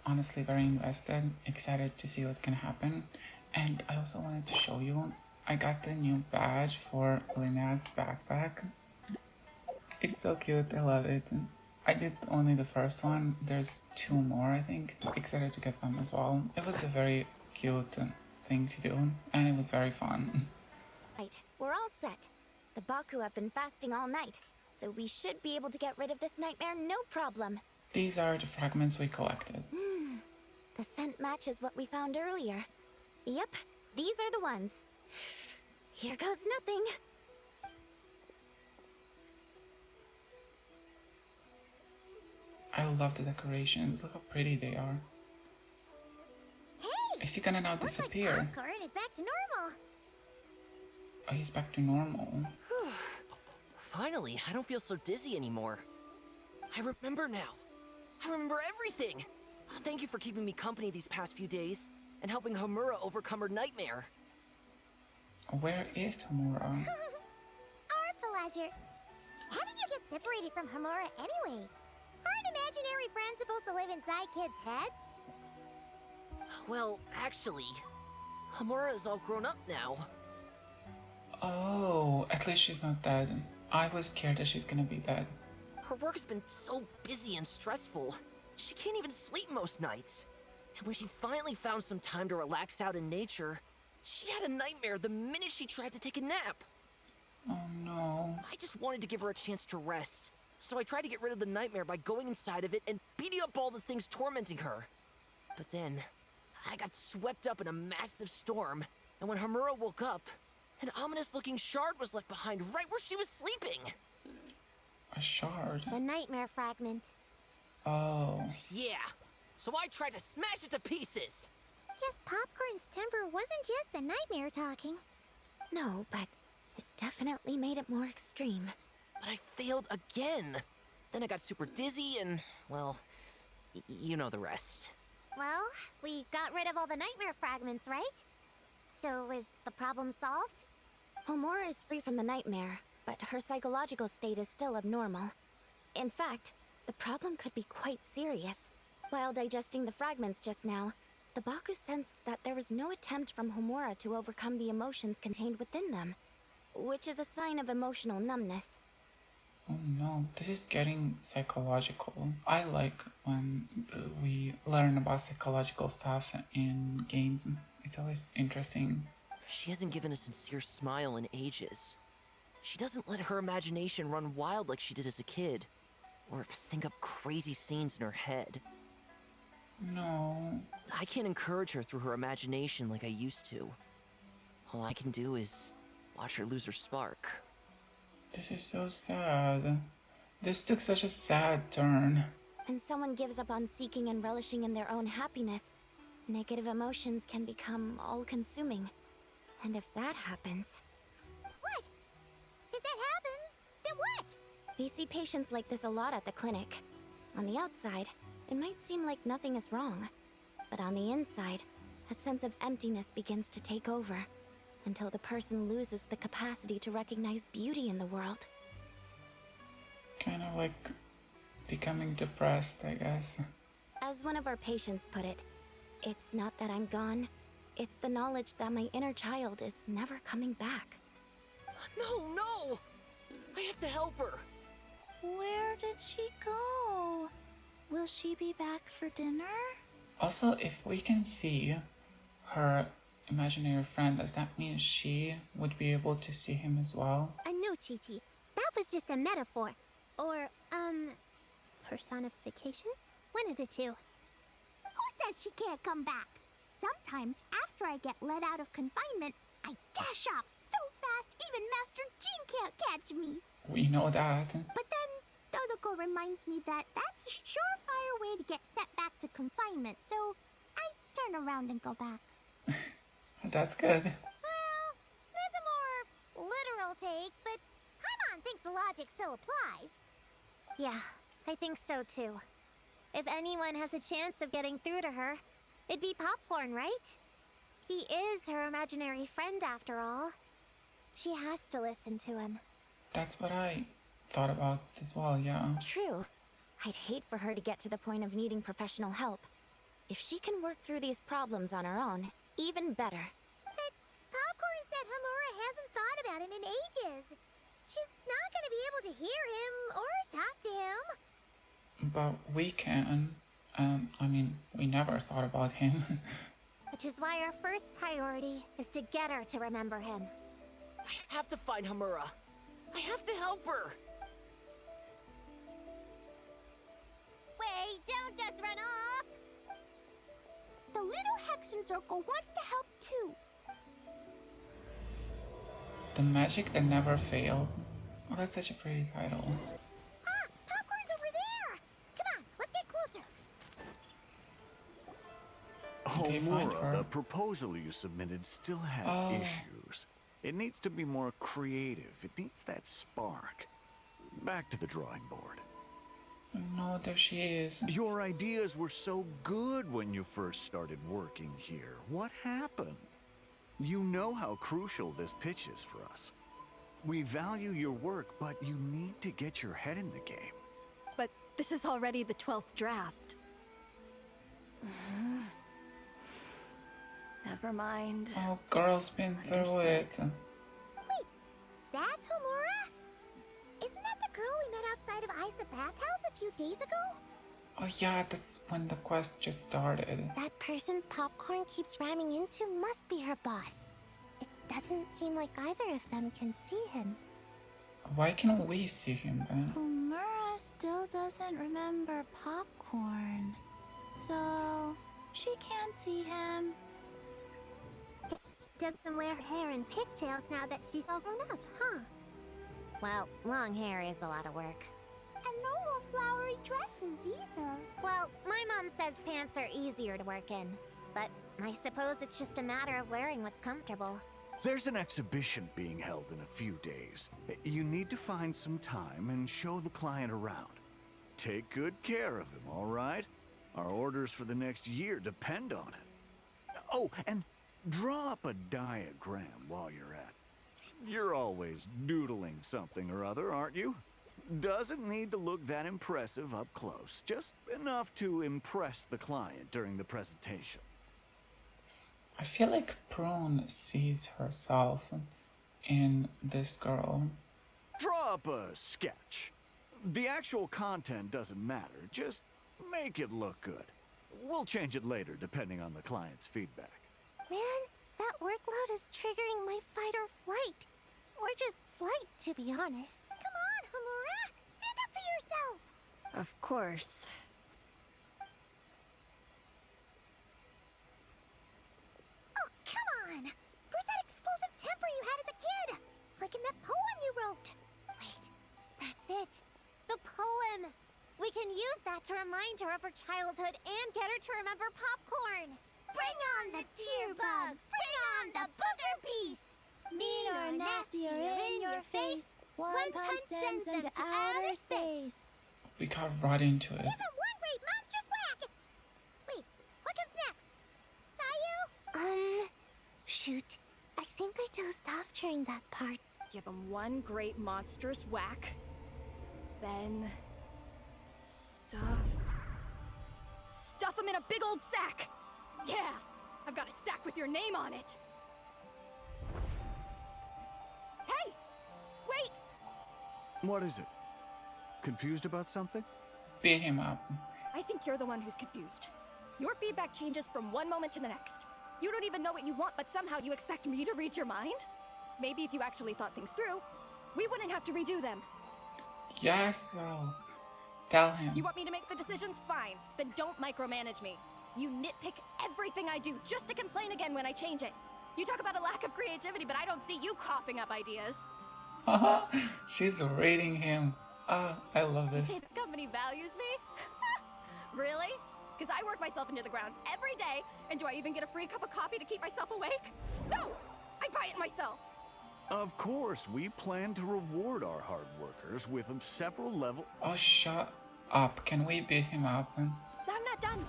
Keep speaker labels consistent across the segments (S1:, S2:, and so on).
S1: honestly very invested, excited to see what's gonna happen. And I also wanted to show you, I got the new badge for Linnea backpack. It's so cute, I love it. I did only the first one, there's two more I think. Excited to get them as well. It was a very cute thing to do, and it was very fun.
S2: Right, we're all set. The Baku have been fasting all night, so we should be able to get rid of this nightmare no problem.
S1: These are the fragments we collected.
S2: The scent matches what we found earlier. Yep, these are the ones. Here goes nothing.
S1: I love the decorations, look how pretty they are.
S2: Hey!
S1: Is he gonna now disappear?
S2: Popcorn is back to normal.
S1: Oh, he's back to normal.
S3: Finally, I don't feel so dizzy anymore. I remember now. I remember everything. Thank you for keeping me company these past few days and helping Homura overcome her nightmare.
S1: Where is Tamura?
S4: Our pleasure. How did you get separated from Homura anyway? Aren't imaginary friends supposed to live inside kids' heads?
S3: Well, actually, Homura is all grown up now.
S1: Oh, at least she's not dead. I was scared that she's gonna be dead.
S3: Her work's been so busy and stressful. She can't even sleep most nights. And when she finally found some time to relax out in nature, she had a nightmare the minute she tried to take a nap.
S1: Oh no.
S3: I just wanted to give her a chance to rest. So I tried to get rid of the nightmare by going inside of it and beating up all the things tormenting her. But then, I got swept up in a massive storm, and when Homura woke up, an ominous-looking shard was left behind right where she was sleeping.
S1: A shard?
S4: The nightmare fragment.
S1: Oh.
S3: Yeah, so I tried to smash it to pieces.
S4: Guess Popcorn's temper wasn't just the nightmare talking.
S2: No, but it definitely made it more extreme.
S3: But I failed again. Then I got super dizzy and, well, you know the rest.
S4: Well, we got rid of all the nightmare fragments, right? So is the problem solved?
S2: Homura is free from the nightmare, but her psychological state is still abnormal. In fact, the problem could be quite serious. While digesting the fragments just now, the Baku sensed that there was no attempt from Homura to overcome the emotions contained within them, which is a sign of emotional numbness.
S1: Oh no, this is getting psychological. I like when we learn about psychological stuff in games. It's always interesting.
S3: She hasn't given a sincere smile in ages. She doesn't let her imagination run wild like she did as a kid, or think up crazy scenes in her head.
S1: No.
S3: I can't encourage her through her imagination like I used to. All I can do is watch her lose her spark.
S1: This is so sad. This took such a sad turn.
S2: When someone gives up on seeking and relishing in their own happiness, negative emotions can become all-consuming. And if that happens...
S4: What? If that happens, then what?
S2: We see patients like this a lot at the clinic. On the outside, it might seem like nothing is wrong. But on the inside, a sense of emptiness begins to take over, until the person loses the capacity to recognize beauty in the world.
S1: Kind of like becoming depressed, I guess.
S2: As one of our patients put it, it's not that I'm gone, it's the knowledge that my inner child is never coming back.
S3: No! I have to help her!
S5: Where did she go? Will she be back for dinner?
S1: Also, if we can see her imaginary friend, does that mean she would be able to see him as well?
S4: No, Chi-Chi. That was just a metaphor. Or, personification? One of the two. Who says she can't come back? Sometimes, after I get let out of confinement, I dash off so fast even Master Jean can't catch me.
S1: We know that.
S4: But then, Dodoko reminds me that that's a surefire way to get set back to confinement, so I turn around and go back.
S1: That's good.
S4: Well, there's a more literal take, but Paimon thinks the logic still applies. Yeah, I think so too. If anyone has a chance of getting through to her, it'd be Popcorn, right? He is her imaginary friend after all. She has to listen to him.
S1: That's what I thought about as well, yeah.
S2: True. I'd hate for her to get to the point of needing professional help. If she can work through these problems on her own, even better.
S4: But Popcorn said Hamura hasn't thought about him in ages. She's not gonna be able to hear him or talk to him.
S1: But we can. I mean, we never thought about him.
S4: Which is why our first priority is to get her to remember him.
S3: I have to find Hamura. I have to help her.
S4: Wait, don't just run off! The little Hexenzirkel wants to help too.
S1: The magic that never fails. Oh, that's such a pretty title.
S4: Ah, Popcorn's over there! Come on, let's get closer.
S1: Did they find
S6: Homura,
S1: her?
S6: the proposal you submitted still has issues. It needs to be more creative. It needs that spark. Back to the drawing board.
S1: No, there she is.
S6: Your ideas were so good when you first started working here. What happened? You know how crucial this pitch is for us. We value your work, but you need to get your head in the game.
S7: But this is already the 12th draft. Never mind.
S1: Oh, girl's been through it.
S4: Wait, that's Hamura? Isn't that the girl we met outside of Isa Bathhouse a few days ago?
S1: Oh yeah, that's when the quest just started.
S4: That person Popcorn keeps ramming into must be her boss. It doesn't seem like either of them can see him.
S1: Why can't we see him then?
S5: Homura still doesn't remember Popcorn. So, she can't see him.
S4: She doesn't wear hair and pigtails now that she's all grown up, huh? Well, long hair is a lot of work. And no more flowery dresses either. Well, my mom says pants are easier to work in. But I suppose it's just a matter of wearing what's comfortable.
S6: There's an exhibition being held in a few days. You need to find some time and show the client around. Take good care of him, all right? Our orders for the next year depend on it. Oh, and draw up a diagram while you're at it. You're always doodling something or other, aren't you? Doesn't need to look that impressive up close. Just enough to impress the client during the presentation.
S1: I feel like Prune sees herself in this girl.
S6: Draw up a sketch. The actual content doesn't matter. Just make it look good. We'll change it later depending on the client's feedback.
S4: Man, that workload is triggering my fight or flight. Or just flight, to be honest. Come on, Hamura! Stand up for yourself!
S7: Of course.
S4: Oh, come on! Where's that explosive temper you had as a kid? Like in that poem you wrote. Wait, that's it. The poem! We can use that to remind her of her childhood and get her to remember Popcorn. Bring on the tear bugs! Bring on the booger beasts!
S5: Mean or nasty or in your face, one punch sends them to outer space.
S1: We got right into it.
S4: Give him one great monstrous whack! Wait, what comes next? Sayu? Shoot. I think I dozed off during that part.
S7: Give him one great monstrous whack. Then... Stuff him in a big old sack! Yeah! I've got a sack with your name on it! Hey! Wait!
S6: What is it? Confused about something?
S1: Beat him up.
S7: I think you're the one who's confused. Your feedback changes from one moment to the next. You don't even know what you want, but somehow you expect me to read your mind? Maybe if you actually thought things through, we wouldn't have to redo them.
S1: Yes, girl. Tell him.
S7: You want me to make the decisions? Fine. Then don't micromanage me. You nitpick everything I do just to complain again when I change it. You talk about a lack of creativity, but I don't see you coughing up ideas.
S1: She's rating him. I love
S7: You
S1: this.
S7: say the company values me? Really? Because I work myself into the ground every day, and do I even get a free cup of coffee to keep myself awake? No! I buy it myself!
S6: Of course, we plan to reward our hard workers with several level...
S1: Oh, shut up. Can we beat him up?
S7: I'm not done.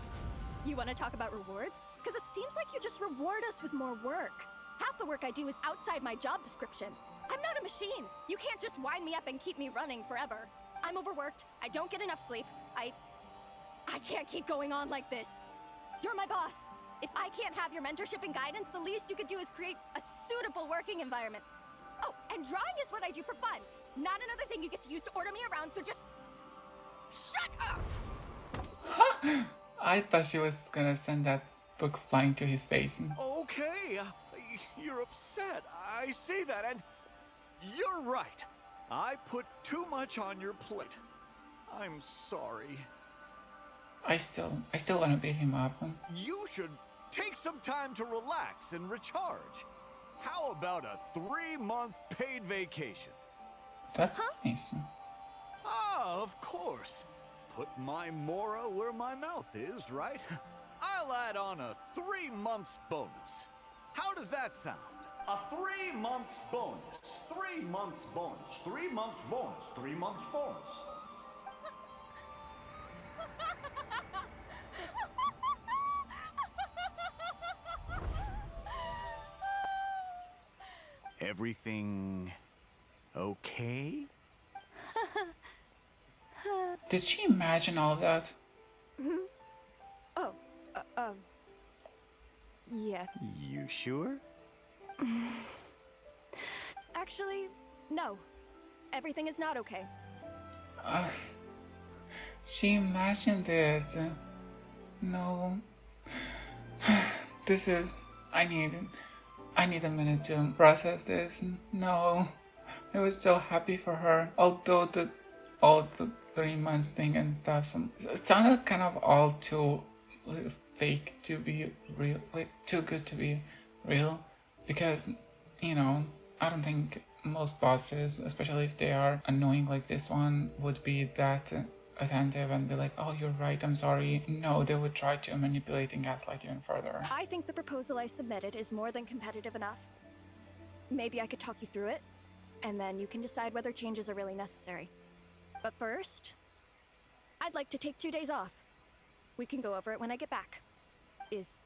S7: You want to talk about rewards? Because it seems like you just reward us with more work. Half the work I do is outside my job description. I'm not a machine. You can't just wind me up and keep me running forever. I'm overworked. I don't get enough sleep. I can't keep going on like this. You're my boss. If I can't have your mentorship and guidance, the least you could do is create a suitable working environment. Oh, and drawing is what I do for fun. Not another thing you get to use to order me around, so just... shut up!
S1: I thought she was gonna send that book flying to his face.
S6: Okay, you're upset. I see that, and you're right. I put too much on your plate. I'm sorry.
S1: I still wanna beat him up.
S6: You should take some time to relax and recharge. How about a 3-month paid vacation?
S1: That's nice.
S6: Ah, of course. Put my mora where my mouth is, right? I'll add on a 3 months bonus. How does that sound? A 3 months bonus. 3 months bonus. 3 months bonus. 3 months bonus. Everything okay?
S1: Did she imagine all that?
S7: Oh, yeah.
S6: You sure?
S7: Actually, no. Everything is not okay.
S1: She imagined it. No. This is... I need a minute to process this. No. I was so happy for her. Although all the 3 months thing and stuff, it sounded kind of all too fake to be real, like too good to be real. Because, you know, I don't think most bosses, especially if they are annoying like this one, would be that attentive and be like, oh, you're right, I'm sorry. No, they would try to manipulate and gaslight even further.
S7: I think the proposal I submitted is more than competitive enough. Maybe I could talk you through it, and then you can decide whether changes are really necessary. But first, I'd like to take 2 days off. We can go over it when I get back. Is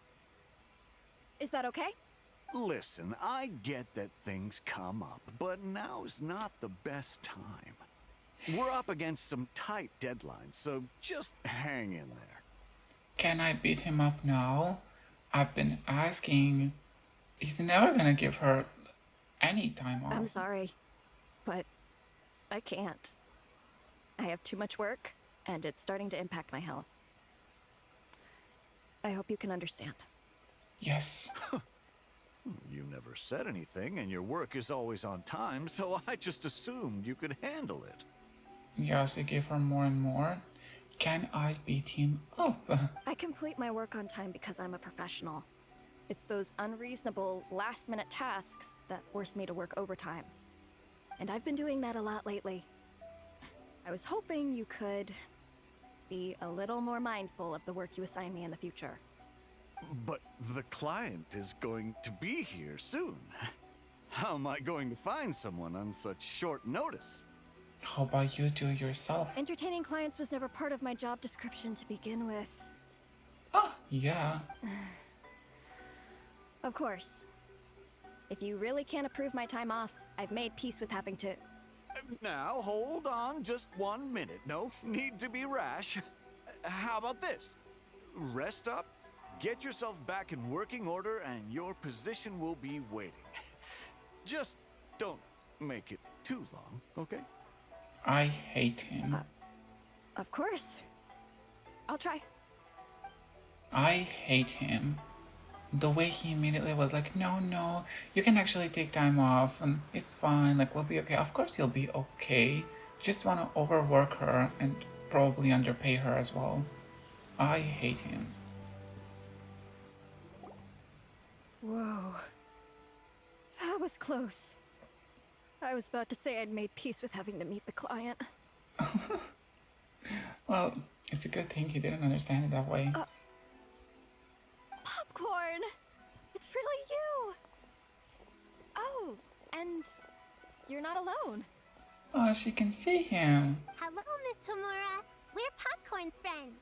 S7: that okay?
S6: Listen, I get that things come up, but now's not the best time. We're up against some tight deadlines, so just hang in there.
S1: Can I beat him up now? I've been asking. He's never gonna give her any time off.
S7: I'm sorry, but I can't. I have too much work, and it's starting to impact my health. I hope you can understand.
S1: Yes.
S6: You never said anything, and your work is always on time, so I just assumed you could handle it.
S1: You also give her more and more. Can I beat him up?
S7: I complete my work on time because I'm a professional. It's those unreasonable, last-minute tasks that force me to work overtime. And I've been doing that a lot lately. I was hoping you could be a little more mindful of the work you assign me in the future.
S6: But the client is going to be here soon. How am I going to find someone on such short notice?
S1: How about you do it yourself?
S7: Entertaining clients was never part of my job description to begin with.
S1: Oh, yeah.
S7: Of course. If you really can't approve my time off, I've made peace with having to...
S6: Now, hold on just 1 minute. No need to be rash. How about this? Rest up, get yourself back in working order, and your position will be waiting. Just don't make it too long, okay?
S1: I hate him.
S7: Of course. I'll try.
S1: I hate him. The way he immediately was like, no, you can actually take time off and it's fine, like we'll be okay. Of course you'll be okay. Just want to overwork her and probably underpay her as well. I hate him.
S7: Whoa. That was close. I was about to say I'd made peace with having to meet the client.
S1: Well, it's a good thing he didn't understand it that way.
S7: Popcorn! It's really you! Oh, and you're not alone.
S1: Oh, she can see him.
S4: Hello, Miss Homura. We're Popcorn's friends.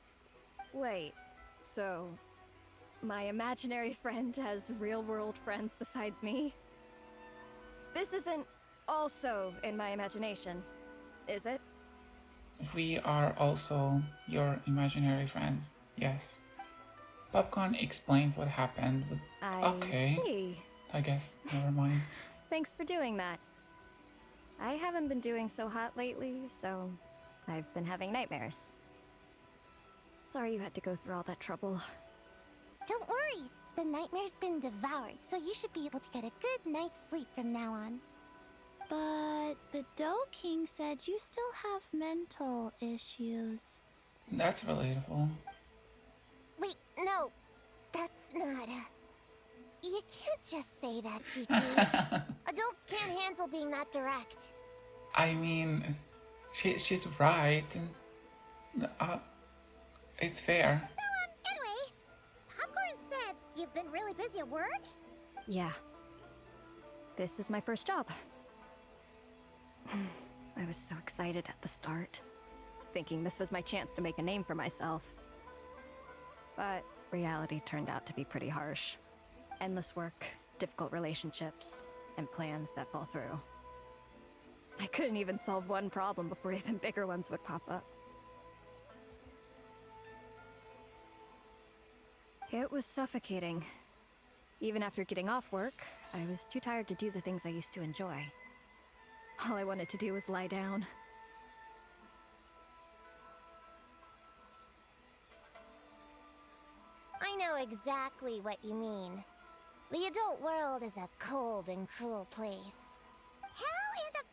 S7: Wait, so my imaginary friend has real-world friends besides me? This isn't also in my imagination, is it?
S1: We are also your imaginary friends. Yes. Popcorn explains what happened. Okay.
S7: See.
S1: I guess. Never mind.
S7: Thanks for doing that. I haven't been doing so hot lately, so I've been having nightmares. Sorry you had to go through all that trouble.
S4: Don't worry. The nightmare's been devoured, so you should be able to get a good night's sleep from now on.
S5: But the Dough King said you still have mental issues.
S1: That's relatable.
S4: Wait, no. That's not You can't just say that, Chi-Chi. Adults can't handle being that direct.
S1: I mean, she's right. It's fair.
S4: So, anyway, Popcorn said you've been really busy at work?
S7: Yeah. This is my first job. I was so excited at the start, thinking this was my chance to make a name for myself. But reality turned out to be pretty harsh. Endless work, difficult relationships, and plans that fall through. I couldn't even solve one problem before even bigger ones would pop up. It was suffocating. Even after getting off work, I was too tired to do the things I used to enjoy. All I wanted to do was lie down.
S4: I know exactly what you mean. The adult world is a cold and cruel place. How in the...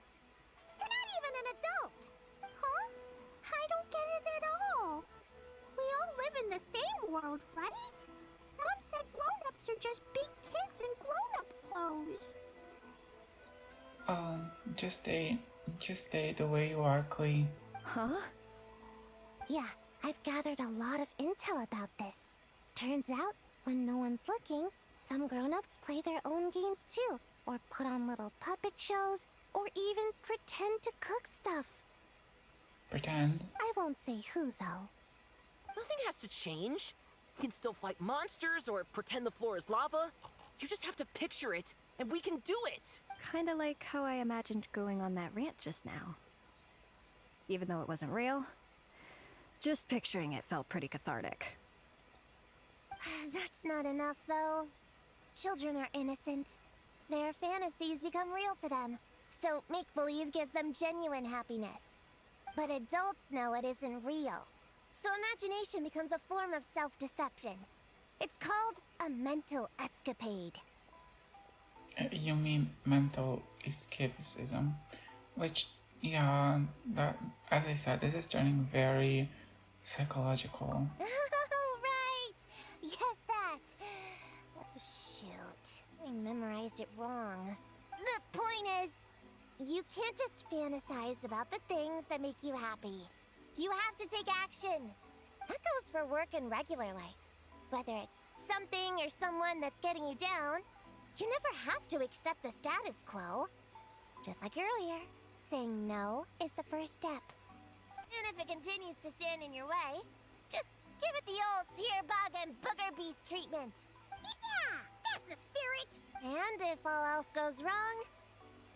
S4: You're not even an adult! Huh? I don't get it at all. We all live in the same world, right? Mom said grown-ups are just big kids in grown-up clothes.
S1: Just stay the way you are, Clee.
S7: Huh?
S4: Yeah, I've gathered a lot of intel about this. Turns out, when no one's looking, some grown-ups play their own games too, or put on little puppet shows, or even pretend to cook stuff.
S1: Pretend.
S4: I won't say who, though.
S3: Nothing has to change. You can still fight monsters or pretend the floor is lava. You just have to picture it, and we can do it.
S7: Kinda like how I imagined going on that rant just now. Even though it wasn't real, just picturing it felt pretty cathartic.
S4: That's not enough, though. Children are innocent. Their fantasies become real to them, so make-believe gives them genuine happiness. But adults know it isn't real, so imagination becomes a form of self-deception. It's called a mental escapade.
S1: You mean mental escapism, which, yeah, that, as I said, this is turning very psychological.
S4: Oh, right! Yes, that! Oh, shoot. I memorized it wrong. The point is, you can't just fantasize about the things that make you happy. You have to take action. That goes for work and regular life. Whether it's something or someone that's getting you down, you never have to accept the status quo. Just like earlier, saying no is the first step. And if it continues to stand in your way, just give it the old tear bug and booger beast treatment. Yeah, that's the spirit. And if all else goes wrong,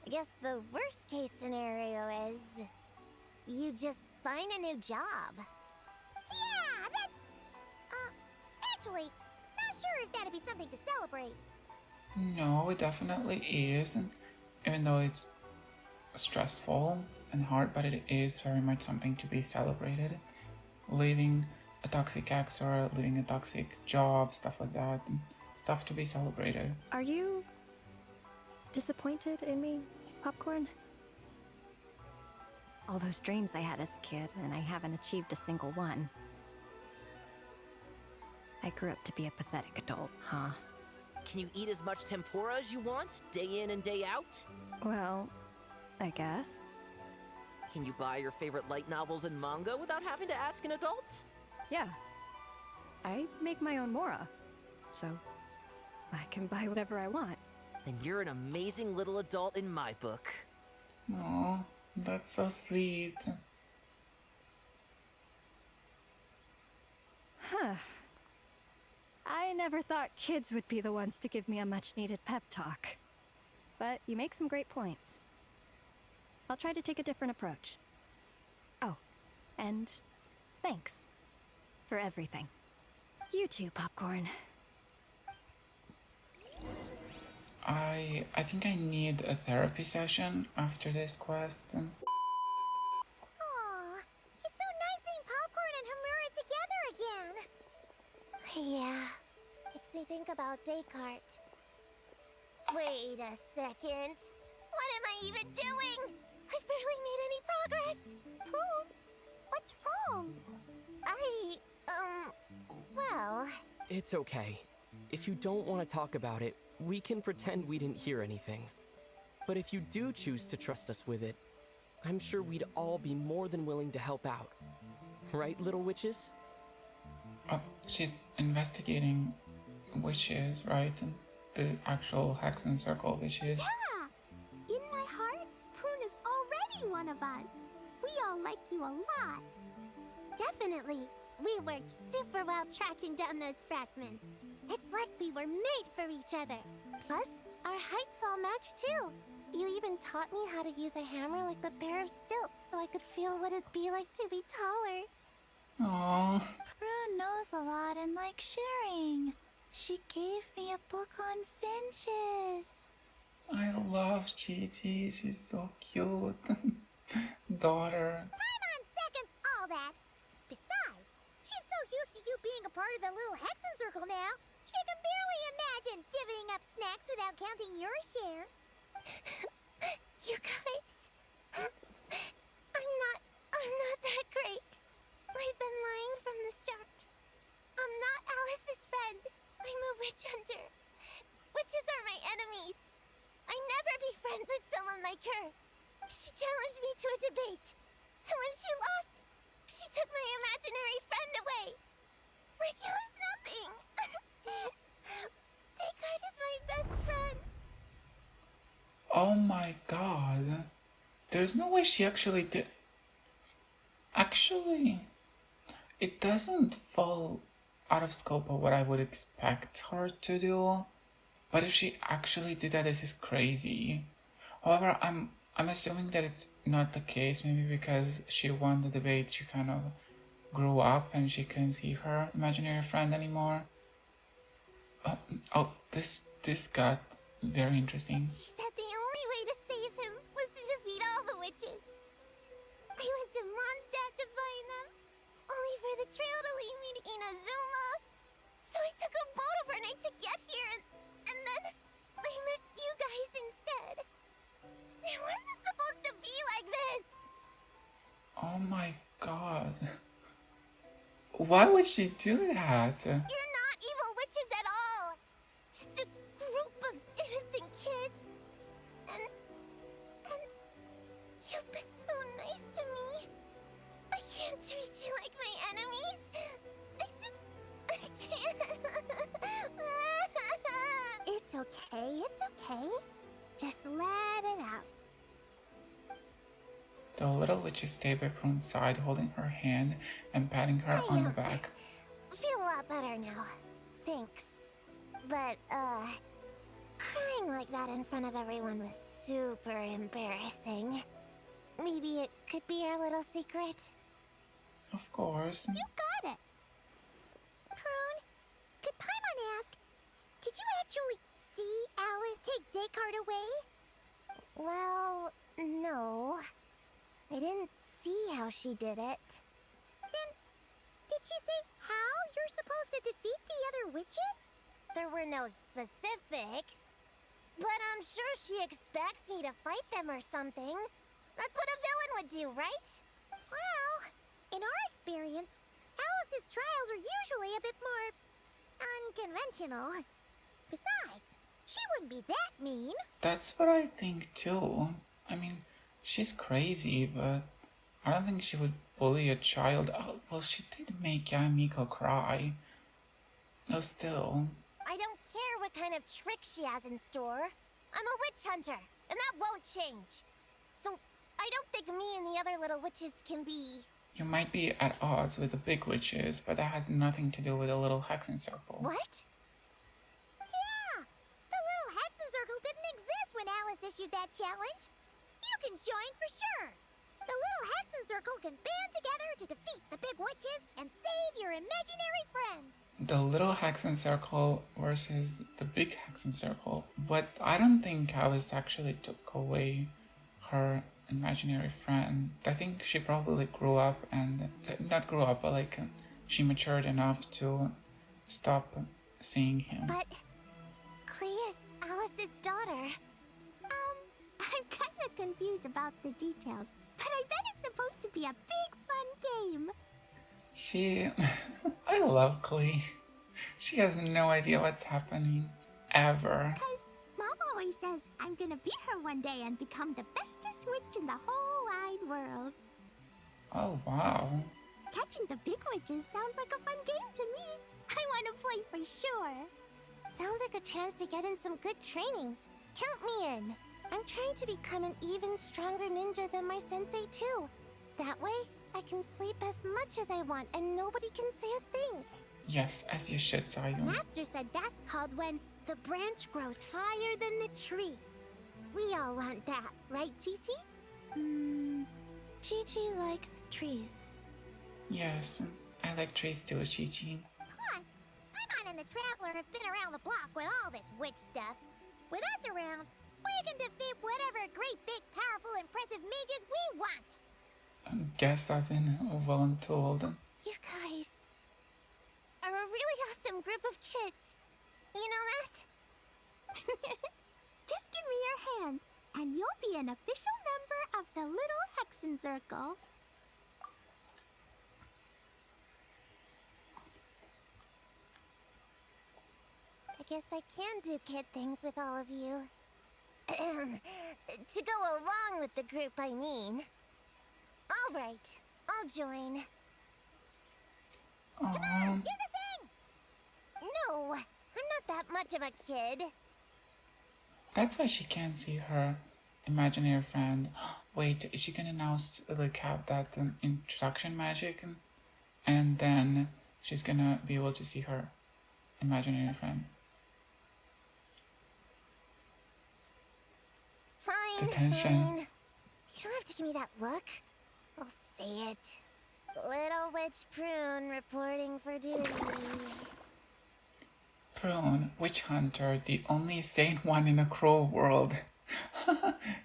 S4: I guess the worst case scenario is you just find a new job. Yeah, that's... actually, not sure if that'd be something to celebrate.
S1: No, it definitely is, even though it's stressful and hard, but it is very much something to be celebrated. Leaving a toxic ex or leaving a toxic job, stuff like that, and stuff to be celebrated.
S7: Are you disappointed in me, Popcorn? All those dreams I had as a kid, and I haven't achieved a single one. I grew up to be a pathetic adult, huh?
S3: Can you eat as much tempura as you want, day in and day out?
S7: Well, I guess.
S3: Can you buy your favorite light novels and manga without having to ask an adult?
S7: Yeah. I make my own mora, so I can buy whatever I want.
S3: Then you're an amazing little adult in my book.
S1: Oh, that's so sweet.
S7: Huh. I never thought kids would be the ones to give me a much-needed pep talk. But you make some great points. I'll try to take a different approach. Oh, and thanks for everything. You too, Popcorn.
S1: I think I need a therapy session after this quest.
S4: Aw, it's so nice seeing Popcorn and Hamura together again. Yeah, makes me think about Descartes. Wait a second. What am I even doing? I've barely made any progress. Prune, what's wrong? Well...
S8: It's okay. If you don't want to talk about it, we can pretend we didn't hear anything. But if you do choose to trust us with it, I'm sure we'd all be more than willing to help out. Right, little witches?
S1: Oh, she's investigating witches, right? The actual Hexenzirkel witches.
S4: Yeah! In my heart, Prune is already one of us. We all like you a lot. Definitely. We worked super well tracking down those fragments. It's like we were made for each other. Plus, our heights all match too. You even taught me how to use a hammer like the Bear of Stilts so I could feel what it'd be like to be taller.
S1: Aww.
S5: Prue knows a lot and likes sharing. She gave me a book on finches.
S1: I love Chi-Chi. She's so cute. Daughter.
S4: Paimon seconds all that. Besides, she's so used to you being a part of the little Hexenzirkel now, she can barely imagine divvying up snacks without counting your share. You guys, I'm not that great. I've been lying from the start. I'm not Alice's friend. I'm a witch hunter. Witches are my enemies. I never be friends with someone like her. She challenged me to a debate. And when she lost, she took my imaginary friend away. Like it was nothing. Descartes is my best friend.
S1: Oh my god. There's no way she actually did. Actually, it doesn't fall out of scope of what I would expect her to do. But if she actually did that, this is crazy. However, I'm assuming that it's not the case. Maybe because she won the debate, she kind of grew up and she couldn't see her imaginary friend anymore. This got very interesting.
S4: She said the only way to save him was to defeat all the witches. I went to Mondstadt to find them, only for the trail to lead me to Inazuma. So I took a boat overnight to get here, and then I met you guys instead. It wasn't supposed to be like this.
S1: Oh my god. Why would she do that?
S4: You're not evil witches at all. Just a group of innocent kids. And you've been so nice to me. I can't treat you like my enemies. I can't. It's okay. Just let it out.
S1: The little witches stay by Prune's side, holding her hand and patting her on the back.
S4: Feel a lot better now. Thanks. But, crying like that in front of everyone was super embarrassing. Maybe it could be our little secret?
S1: Of course.
S4: You got it! Prune, could Paimon ask, did you actually see Alice take Descartes away? Well, no. I didn't see how she did it. Then, did she say how you're supposed to defeat the other witches? There were no specifics. But I'm sure she expects me to fight them or something. That's what a villain would do, right? Well, in our experience, Alice's trials are usually a bit more unconventional. Besides, she wouldn't be that mean.
S1: That's what I think too. I mean, she's crazy, but I don't think she would bully a child. Oh, well, she did make Yamiko cry. Though still.
S4: I don't care what kind of trick she has in store. I'm a witch hunter, and that won't change. So, I don't think me and the other little witches can be...
S1: You might be at odds with the big witches, but that has nothing to do with the little Hexenzirkel.
S4: What? Yeah! The little Hexenzirkel didn't exist when Alice issued that challenge. You can join for sure. The little Hexenzirkel can band together to defeat the big witches and save save your imaginary friend.
S1: The little Hexenzirkel versus the big Hexenzirkel. But I don't think Alice actually took away her imaginary friend. I think she probably grew up and not grew up, but like she matured enough to stop seeing him.
S4: But Clea is Alice's daughter. I'm kind of confused about the details, but I bet it's supposed to be a big fun game.
S1: I love Clee. She has no idea what's happening, ever.
S4: Because Mom always says I'm gonna beat her one day and become the bestest witch in the whole wide world.
S1: Oh, wow.
S4: Catching the big witches sounds like a fun game to me. I want to play for sure. Sounds like a chance to get in some good training. Count me in. I'm trying to become an even stronger ninja than my sensei too. That way, I can sleep as much as I want and nobody can say a thing.
S1: Yes, as you should, Sayun.
S4: Master said that's called when the branch grows higher than the tree. We all want that, right, Chi-Chi?
S5: Chi-Chi likes trees.
S1: Yes, I like trees too, Chi-Chi.
S4: Plus, Paimon and the Traveler have been around the block with all this witch stuff. With us around, we can defeat whatever great, big, powerful, impressive mages we want.
S1: I guess I've been voluntold.
S4: You guys are a really awesome group of kids. You know that? Just give me your hand, and you'll be an official member of the Little Hexenzirkel. I guess I can do kid things with all of you. To go along with the group, I mean. All right, I'll join. Come on, do the thing! No, I'm not that much of a kid.
S1: That's why she can't see her imaginary friend. Wait, is she gonna now like have that introduction magic, and then she's gonna be able to see her imaginary friend?
S4: Fine,
S1: Detention.
S4: fine. You don't have to give me that look. I'll say it. Little Witch Prune reporting for duty.
S1: Prune, witch hunter, the only sane one in a cruel world.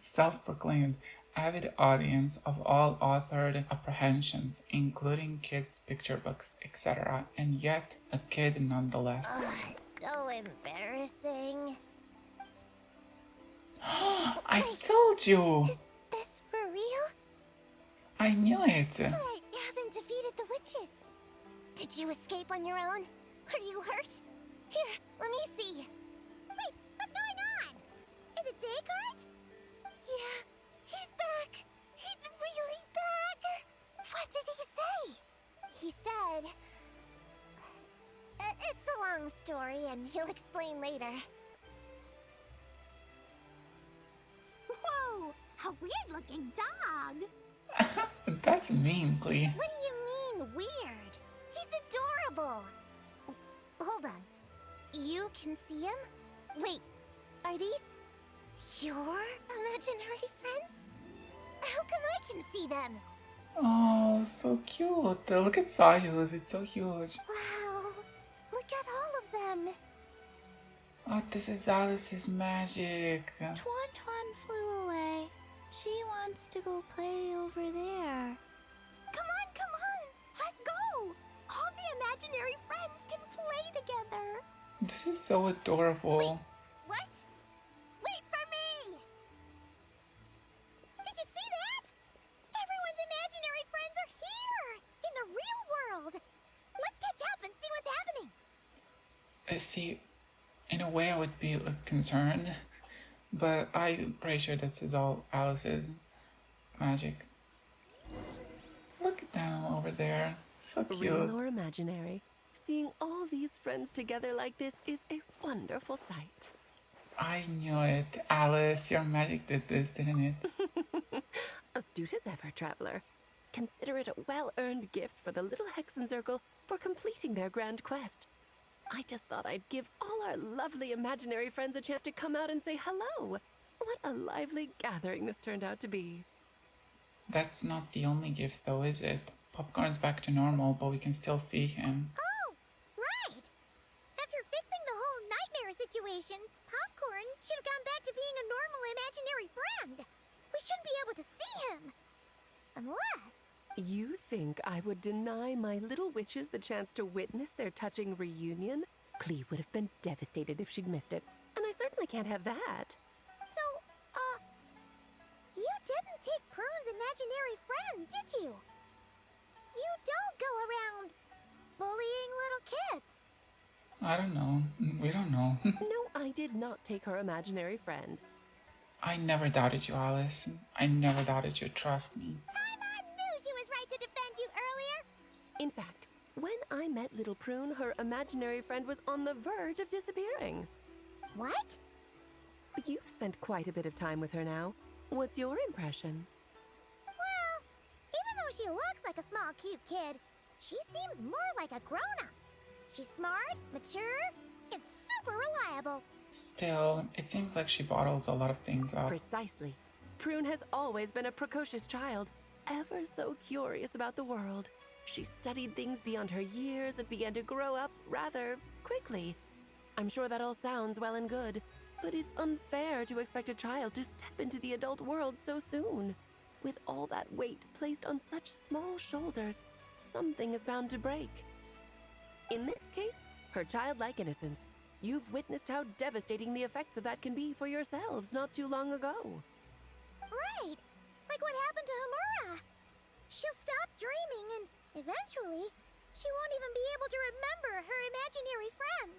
S1: Self-proclaimed avid audience of all authored apprehensions, including kids' picture books, etc., and yet a kid nonetheless.
S4: Ugh, so embarrassing.
S1: I told you!
S4: Is this for real?
S1: I knew it!
S4: But I haven't defeated the witches. Did you escape on your own? Are you hurt? Here, let me see. Wait, what's going on? Is it Descartes? Yeah, he's back. He's really back. What did he say? He said... it's a long story and he'll explain later. Whoa, a weird-looking dog.
S1: That's mean, Glee.
S4: What do you mean, weird? He's adorable. Hold on. You can see him? Wait, are these your imaginary friends? How come I can see them?
S1: Oh, so cute. Look at Sayus, it's so huge.
S4: Wow, look at all of them.
S1: Oh, this is Alice's magic.
S5: Twan flew away. She wants to go play over there.
S4: Come on, let go. All the imaginary friends can play together.
S1: This is so adorable.
S4: What? Wait for me! Did you see that? Everyone's imaginary friends are here! In the real world! Let's catch up and see what's happening!
S1: See, in a way I would be concerned, but I'm pretty sure this is all Alice's magic. Look at them over there. So cute.
S9: Real or imaginary, seeing all these friends together like this is a wonderful sight.
S1: I knew it. Alice, your magic did this, didn't it?
S9: Astute as ever, traveler. Consider it a well-earned gift for the Little Hexenzirkel for completing their grand quest. I just thought I'd give all our lovely imaginary friends a chance to come out and say hello. What a lively gathering this turned out to be.
S1: That's not the only gift though, is it? Popcorn's back to normal, but we can still see him.
S4: Oh, right! After fixing the whole nightmare situation, Popcorn should have gone back to being a normal imaginary friend. We shouldn't be able to see him. Unless...
S9: You think I would deny my little witches the chance to witness their touching reunion? Clee would have been devastated if she'd missed it, and I certainly can't have that.
S4: So, you didn't take Prune's imaginary friend, did you? You don't go around bullying little kids.
S1: I don't know. We don't know.
S9: No, I did not take her imaginary friend.
S1: I never doubted you, Alice. I never doubted you. Trust me.
S4: Paimon knew she was right to defend you earlier.
S9: In fact, when I met little Prune, her imaginary friend was on the verge of disappearing.
S4: What?
S9: You've spent quite a bit of time with her now. What's your impression?
S4: Well, even though she looks like a small, cute kid, she seems more like a grown-up. She's smart, mature, and super reliable.
S1: Still, it seems like she bottles a lot of things up.
S9: Precisely. Prune has always been a precocious child, ever so curious about the world. She studied things beyond her years and began to grow up rather quickly. I'm sure that all sounds well and good, but it's unfair to expect a child to step into the adult world so soon. With all that weight placed on such small shoulders, something is bound to break. In this case, her childlike innocence. You've witnessed how devastating the effects of that can be for yourselves not too long ago.
S4: Right, like what happened to Hamura. She'll stop dreaming and eventually, she won't even be able to remember her imaginary friend.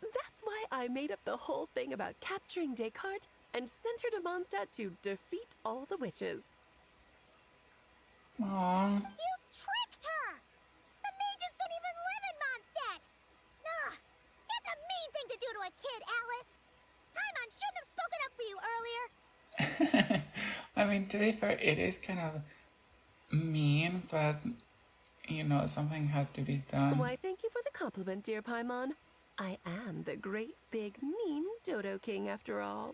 S9: That's why I made up the whole thing about capturing Descartes and sent her to Mondstadt to defeat all the witches.
S1: Aww.
S4: You tricked her! The mages don't even live in Mondstadt! Ugh, that's a mean thing to do to a kid, Alice! Paimon shouldn't have spoken up for you earlier!
S1: I mean, to be fair, it is kind of mean, but, you know, something had to be done.
S9: Why, thank you for the compliment, dear Paimon. I am the great, big, mean Dodo King, after all.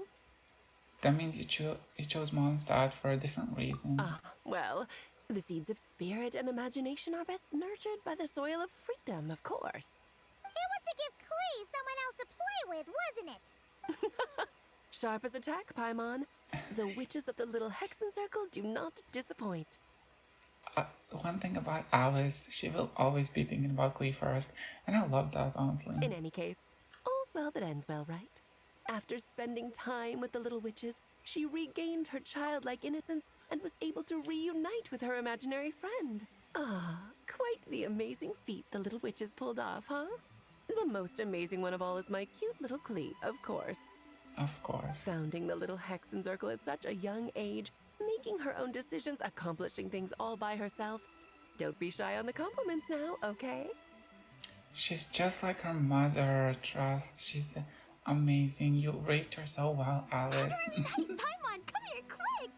S1: That means you chose Mondstadt for a different reason.
S9: Well, the seeds of spirit and imagination are best nurtured by the soil of freedom, of course.
S4: It was to give Clee someone else to play with, wasn't it?
S9: Sharp as a tack, Paimon. The witches of the little Hexenzirkel do not disappoint.
S1: One thing about Alice, she will always be thinking about Glee first, and I love that, honestly.
S9: In any case, all's well that ends well, right? After spending time with the little witches, she regained her childlike innocence and was able to reunite with her imaginary friend. Quite the amazing feat the little witches pulled off, huh? The most amazing one of all is my cute little Clee, of course.
S1: Of course.
S9: Founding the little Hexenzirkel at such a young age, making her own decisions, accomplishing things all by herself. Don't be shy on the compliments now, okay?
S1: She's just like her mother, trust. She's amazing. You raised her so well, Alice.
S7: Paimon, come here, quick!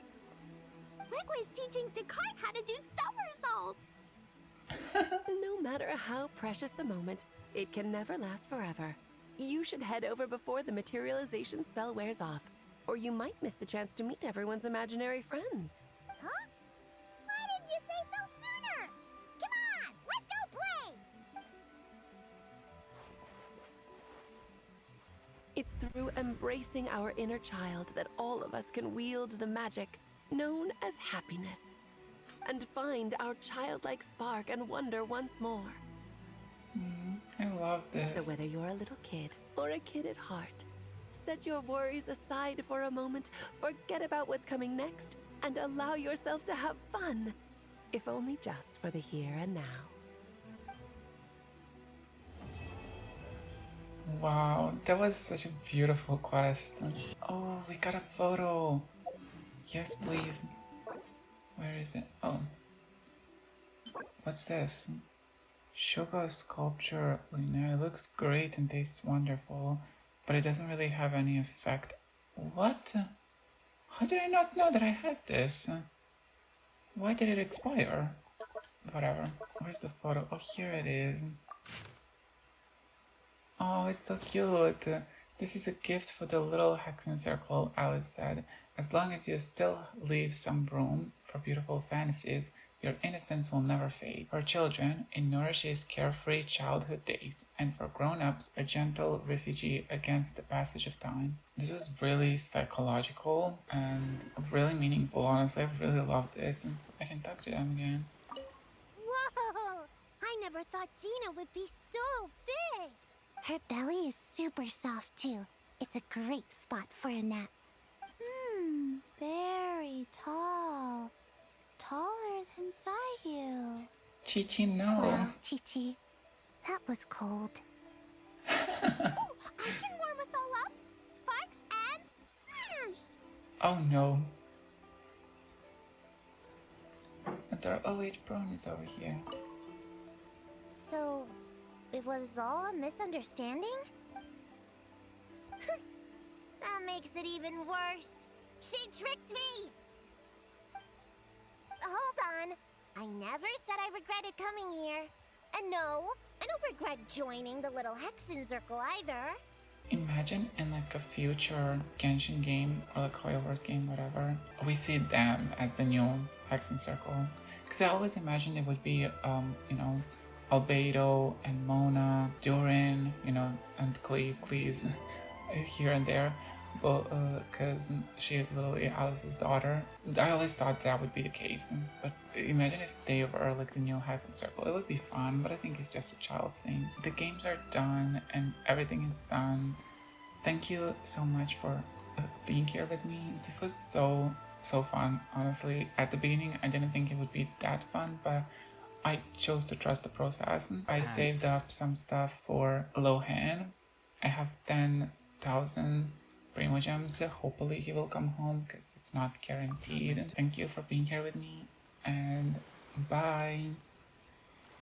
S7: Legwe's teaching Descartes how to do somersaults!
S9: No matter how precious the moment, it can never last forever. You should head over before the materialization spell wears off, or you might miss the chance to meet everyone's imaginary friends.
S4: Huh? Why didn't you say so sooner? Come on, let's go play!
S9: It's through embracing our inner child that all of us can wield the magic known as happiness, and find our childlike spark and wonder once more.
S1: I love this.
S9: So whether you're a little kid or a kid at heart, set your worries aside for a moment, forget about what's coming next, and allow yourself to have fun, if only just for the here and now.
S1: Wow, that was such a beautiful quest. Oh, we got a photo. Yes, please. Where is it? Oh. What's this? Sugar sculpture. It looks great and tastes wonderful, but it doesn't really have any effect. What? How did I not know that I had this? Why did it expire? Whatever. Where's the photo? Oh, here it is. Oh, it's so cute. This is a gift for the little Hexenzirkel, Alice said. As long as you still leave some room for beautiful fantasies, Your innocence will never fade. For children, it nourishes carefree childhood days, and for grown-ups, a gentle refugee against the passage of time. This was really psychological and really meaningful, honestly. I really loved it. I can talk to them again.
S4: Whoa! I never thought Gina would be so big! Her belly is super soft, too. It's a great spot for a nap.
S5: Very tall. Taller than Sayu.
S1: Chi-Chi, no.
S4: Well, Chi-Chi, that was cold. I can warm us all up! Sparks and smash!
S1: Oh no. And there are OH bronies over here.
S4: So, it was all a misunderstanding? That makes it even worse. She tricked me! Hold on. I never said I regretted coming here. And no, I don't regret joining the little Hexenzirkel either.
S1: Imagine in like a future Genshin game or like Hoyoverse game, whatever, we see them as the new Hexenzirkel. Because I always imagined it would be, you know, Albedo and Mona, Durin, you know, and Cleese here and there. But because she is literally Alice's daughter, I always thought that would be the case. But imagine if they were like the new Hexenzirkel. It would be fun, but I think it's just a child's thing. The games are done and everything is done. Thank you so much for being here with me. This was so fun, honestly. At the beginning, I didn't think it would be that fun, but I chose to trust the process. I saved up some stuff for Lohan. I have 10,000 Primo Gems. Hopefully he will come home because it's not guaranteed. Thank you for being here with me and bye.